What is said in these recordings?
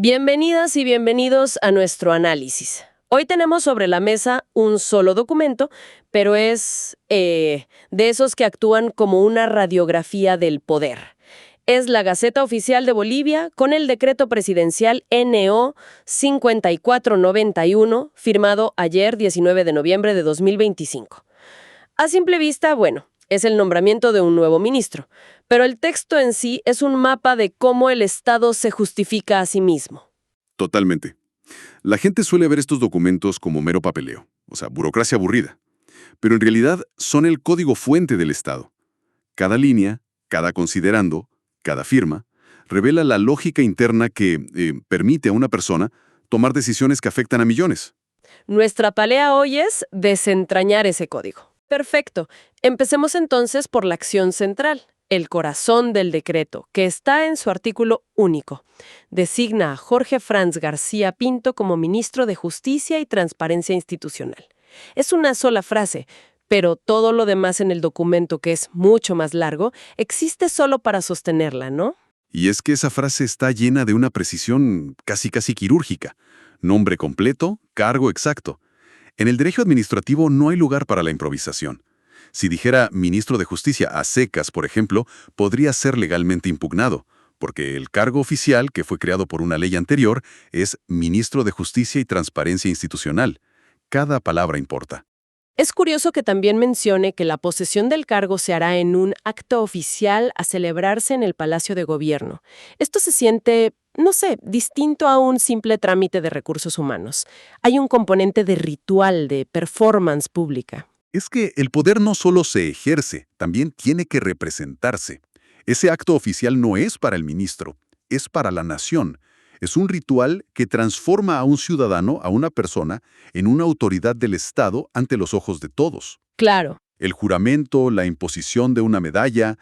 Bienvenidas y bienvenidos a nuestro análisis. Hoy tenemos sobre la mesa un solo documento, pero es de esos que actúan como una radiografía del poder. Es la Gaceta Oficial de Bolivia con el decreto presidencial NO 5491, firmado ayer 19 de noviembre de 2025. A simple vista, bueno, es el nombramiento de un nuevo ministro, pero el texto en sí es un mapa de cómo el Estado se justifica a sí mismo. Totalmente. La gente suele ver estos documentos como mero papeleo, o sea, burocracia aburrida. Pero en realidad son el código fuente del Estado. Cada línea, cada considerando, cada firma, revela la lógica interna que permite a una persona tomar decisiones que afectan a millones. Nuestra tarea hoy es desentrañar ese código. Perfecto. Empecemos entonces por la acción central, el corazón del decreto, que está en su artículo único. Designa a Jorge Franz García Pinto como ministro de Justicia y Transparencia Institucional. Es una sola frase, pero todo lo demás en el documento, que es mucho más largo, existe solo para sostenerla, ¿no? Y es que esa frase está llena de una precisión casi quirúrgica. Nombre completo, cargo exacto. En el derecho administrativo no hay lugar para la improvisación. Si dijera ministro de Justicia a secas, por ejemplo, podría ser legalmente impugnado, porque el cargo oficial, que fue creado por una ley anterior, es ministro de Justicia y Transparencia Institucional. Cada palabra importa. Es curioso que también mencione que la posesión del cargo se hará en un acto oficial a celebrarse en el Palacio de Gobierno. Esto se siente, no sé, distinto a un simple trámite de recursos humanos. Hay un componente de ritual, de performance pública. Es que el poder no solo se ejerce, también tiene que representarse. Ese acto oficial no es para el ministro, es para la nación. Es un ritual que transforma a un ciudadano, a una persona, en una autoridad del Estado ante los ojos de todos. Claro. El juramento, la imposición de una medalla,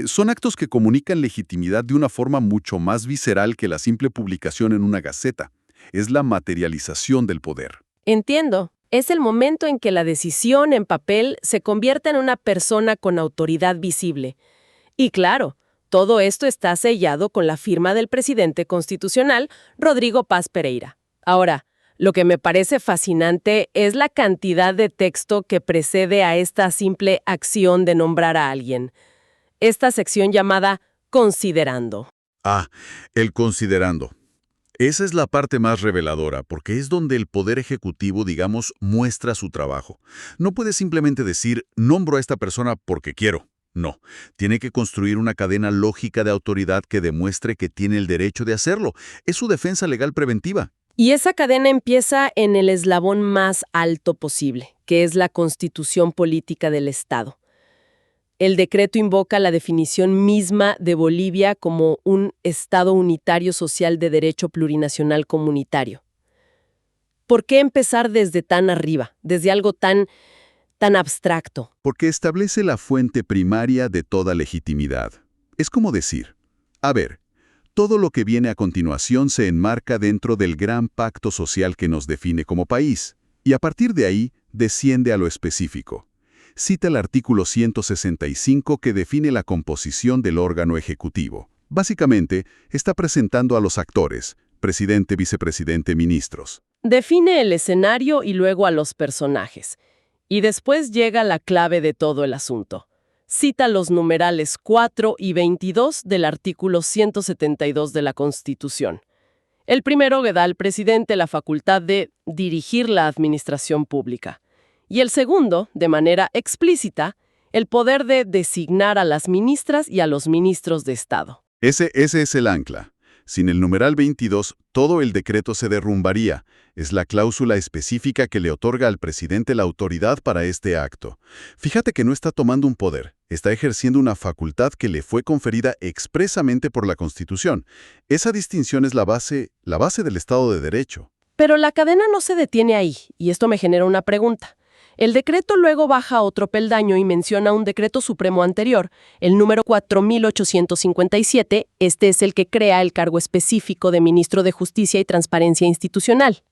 son actos que comunican legitimidad de una forma mucho más visceral que la simple publicación en una gaceta. Es la materialización del poder. Entiendo. Es el momento en que la decisión en papel se convierte en una persona con autoridad visible. Y claro, todo esto está sellado con la firma del presidente constitucional, Rodrigo Paz Pereira. Ahora, lo que me parece fascinante es la cantidad de texto que precede a esta simple acción de nombrar a alguien. Esta sección llamada Considerando. El considerando. Esa es la parte más reveladora, porque es donde el Poder Ejecutivo, digamos, muestra su trabajo. No puede simplemente decir, nombro a esta persona porque quiero. No, tiene que construir una cadena lógica de autoridad que demuestre que tiene el derecho de hacerlo. Es su defensa legal preventiva. Y esa cadena empieza en el eslabón más alto posible, que es la Constitución Política del Estado. El decreto invoca la definición misma de Bolivia como un Estado unitario social de derecho plurinacional comunitario. ¿Por qué empezar desde tan arriba, desde algo tan abstracto? Porque establece la fuente primaria de toda legitimidad. Es como decir, a ver, todo lo que viene a continuación se enmarca dentro del gran pacto social que nos define como país, y a partir de ahí desciende a lo específico. Cita el artículo 165 que define la composición del órgano ejecutivo. Básicamente, está presentando a los actores, presidente, vicepresidente, ministros. Define el escenario y luego a los personajes. Y después llega la clave de todo el asunto. Cita los numerales 4 y 22 del artículo 172 de la Constitución. El primero que da al presidente la facultad de dirigir la administración pública. Y el segundo, de manera explícita, el poder de designar a las ministras y a los ministros de Estado. Ese es el ancla. Sin el numeral 22, todo el decreto se derrumbaría. Es la cláusula específica que le otorga al presidente la autoridad para este acto. Fíjate que no está tomando un poder, está ejerciendo una facultad que le fue conferida expresamente por la Constitución. Esa distinción es la base del Estado de Derecho. Pero la cadena no se detiene ahí, y esto me genera una pregunta. El decreto luego baja a otro peldaño y menciona un decreto supremo anterior, el número 4857, este es el que crea el cargo específico de Ministro de Justicia y Transparencia Institucional.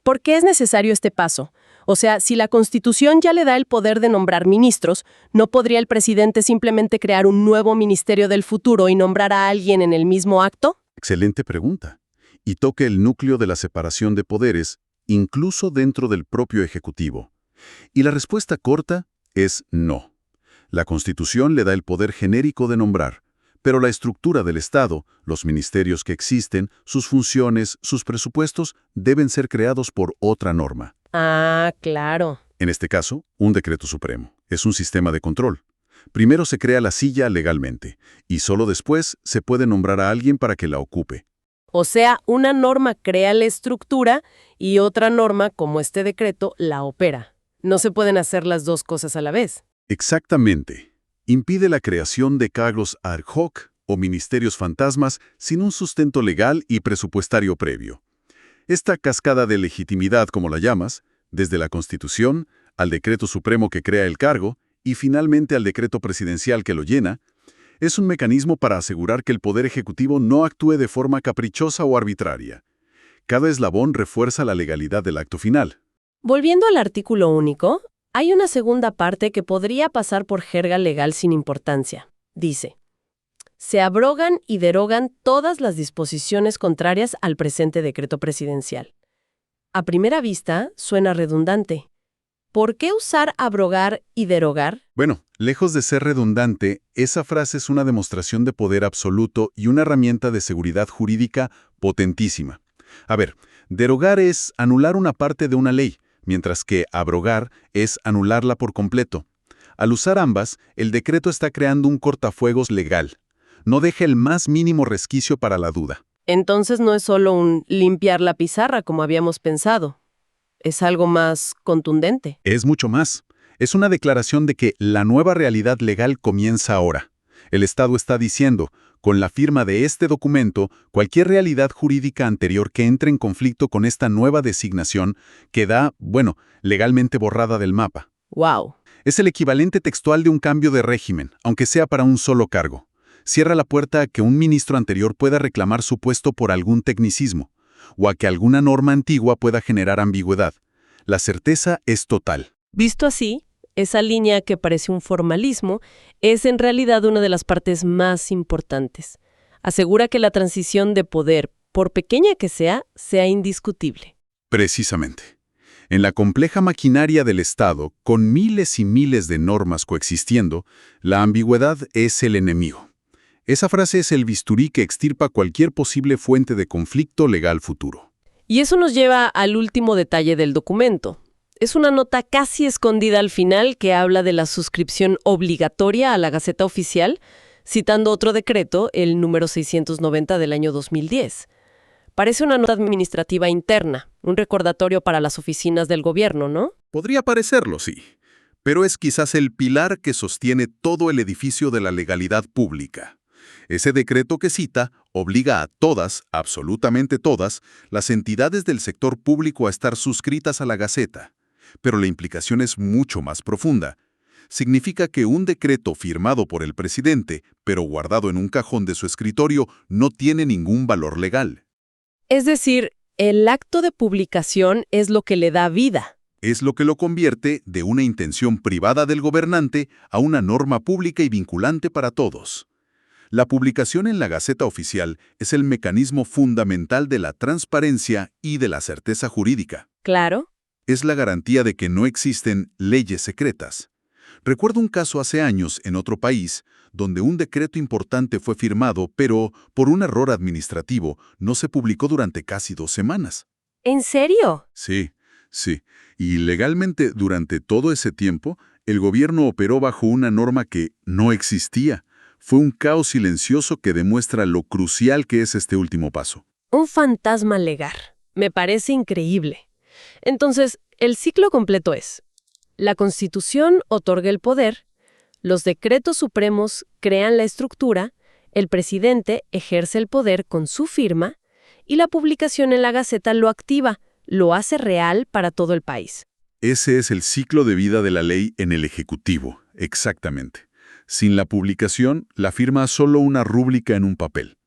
¿Por qué es necesario este paso? O sea, si la Constitución ya le da el poder de nombrar ministros, ¿no podría el presidente simplemente crear un nuevo ministerio del futuro y nombrar a alguien en el mismo acto? Excelente pregunta. y toque el núcleo de la separación de poderes, incluso dentro del propio Ejecutivo. Y la respuesta corta es no. La Constitución le da el poder genérico de nombrar, pero la estructura del Estado, los ministerios que existen, sus funciones, sus presupuestos, deben ser creados por otra norma. Ah, claro. En este caso, un decreto supremo. Es un sistema de control. Primero se crea la silla legalmente, y solo después se puede nombrar a alguien para que la ocupe. O sea, una norma crea la estructura y otra norma, como este decreto, la opera. No se pueden hacer las dos cosas a la vez. Exactamente. Impide la creación de cargos ad hoc o ministerios fantasmas sin un sustento legal y presupuestario previo. Esta cascada de legitimidad, como la llamas, desde la Constitución, al decreto supremo que crea el cargo y finalmente al decreto presidencial que lo llena, es un mecanismo para asegurar que el Poder Ejecutivo no actúe de forma caprichosa o arbitraria. Cada eslabón refuerza la legalidad del acto final. Volviendo al artículo único, hay una segunda parte que podría pasar por jerga legal sin importancia. Dice: se abrogan y derogan todas las disposiciones contrarias al presente decreto presidencial. A primera vista, suena redundante. ¿Por qué usar abrogar y derogar? Bueno, lejos de ser redundante, esa frase es una demostración de poder absoluto y una herramienta de seguridad jurídica potentísima. A ver, derogar es anular una parte de una ley, mientras que abrogar es anularla por completo. Al usar ambas, el decreto está creando un cortafuegos legal. No deja el más mínimo resquicio para la duda. Entonces no es solo un limpiar la pizarra como habíamos pensado. Es algo más contundente. Es mucho más. Es una declaración de que la nueva realidad legal comienza ahora. El Estado está diciendo, con la firma de este documento, cualquier realidad jurídica anterior que entre en conflicto con esta nueva designación queda, legalmente borrada del mapa. ¡Wow! Es el equivalente textual de un cambio de régimen, aunque sea para un solo cargo. Cierra la puerta a que un ministro anterior pueda reclamar su puesto por algún tecnicismo, o a que alguna norma antigua pueda generar ambigüedad. La certeza es total. Visto así, esa línea que parece un formalismo es en realidad una de las partes más importantes. Asegura que la transición de poder, por pequeña que sea indiscutible. Precisamente. En la compleja maquinaria del Estado, con miles y miles de normas coexistiendo, la ambigüedad es el enemigo. Esa frase es el bisturí que extirpa cualquier posible fuente de conflicto legal futuro. Y eso nos lleva al último detalle del documento. Es una nota casi escondida al final que habla de la suscripción obligatoria a la Gaceta Oficial, citando otro decreto, el número 690 del año 2010. Parece una nota administrativa interna, un recordatorio para las oficinas del gobierno, ¿no? Podría parecerlo, sí, pero es quizás el pilar que sostiene todo el edificio de la legalidad pública. Ese decreto que cita obliga a todas, absolutamente todas, las entidades del sector público a estar suscritas a la Gaceta. Pero la implicación es mucho más profunda. Significa que un decreto firmado por el presidente, pero guardado en un cajón de su escritorio, no tiene ningún valor legal. Es decir, el acto de publicación es lo que le da vida. Es lo que lo convierte de una intención privada del gobernante a una norma pública y vinculante para todos. La publicación en la Gaceta Oficial es el mecanismo fundamental de la transparencia y de la certeza jurídica. Claro. Es la garantía de que no existen leyes secretas. Recuerdo un caso hace años en otro país donde un decreto importante fue firmado, pero por un error administrativo no se publicó durante casi 2 semanas. ¿En serio? Sí. Y legalmente durante todo ese tiempo, el gobierno operó bajo una norma que no existía. Fue un caos silencioso que demuestra lo crucial que es este último paso. Un fantasma legal. Me parece increíble. Entonces, el ciclo completo es: la Constitución otorga el poder, los decretos supremos crean la estructura, el presidente ejerce el poder con su firma y la publicación en la Gaceta lo activa, lo hace real para todo el país. Ese es el ciclo de vida de la ley en el Ejecutivo, exactamente. Sin la publicación, la firma es solo una rúbrica en un papel.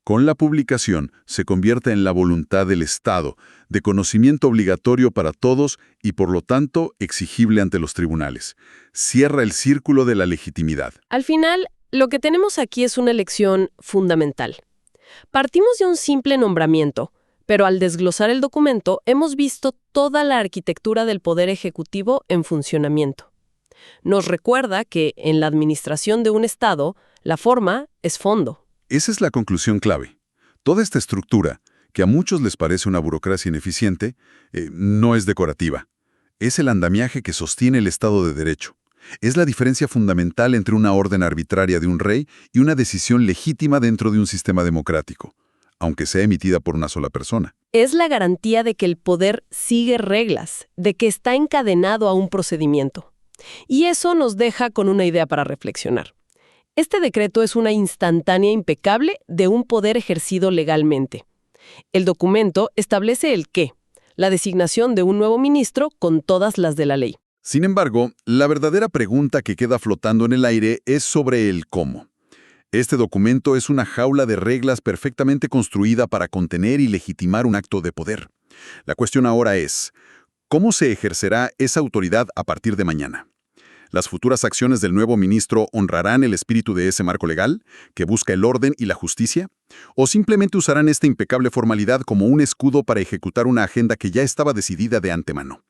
Con la publicación, se convierte en la voluntad del Estado, de conocimiento obligatorio para todos y, por lo tanto, exigible ante los tribunales. Cierra el círculo de la legitimidad. Al final, lo que tenemos aquí es una lección fundamental. Partimos de un simple nombramiento, Pero al desglosar el documento, hemos visto toda la arquitectura del Poder Ejecutivo en funcionamiento. Nos recuerda que en la administración de un Estado, la forma es fondo. Esa es la conclusión clave. Toda esta estructura, que a muchos les parece una burocracia ineficiente, no es decorativa. Es el andamiaje que sostiene el Estado de Derecho. Es la diferencia fundamental entre una orden arbitraria de un rey y una decisión legítima dentro de un sistema democrático, aunque sea emitida por una sola persona. Es la garantía de que el poder sigue reglas, de que está encadenado a un procedimiento. Y eso nos deja con una idea para reflexionar. Este decreto es una instantánea impecable de un poder ejercido legalmente. El documento establece el qué, la designación de un nuevo ministro con todas las de la ley. Sin embargo, la verdadera pregunta que queda flotando en el aire es sobre el cómo. Este documento es una jaula de reglas perfectamente construida para contener y legitimar un acto de poder. La cuestión ahora es, ¿cómo se ejercerá esa autoridad a partir de mañana? ¿Las futuras acciones del nuevo ministro honrarán el espíritu de ese marco legal, que busca el orden y la justicia? ¿O simplemente usarán esta impecable formalidad como un escudo para ejecutar una agenda que ya estaba decidida de antemano?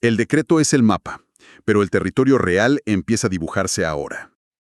El decreto es el mapa, pero el territorio real empieza a dibujarse ahora.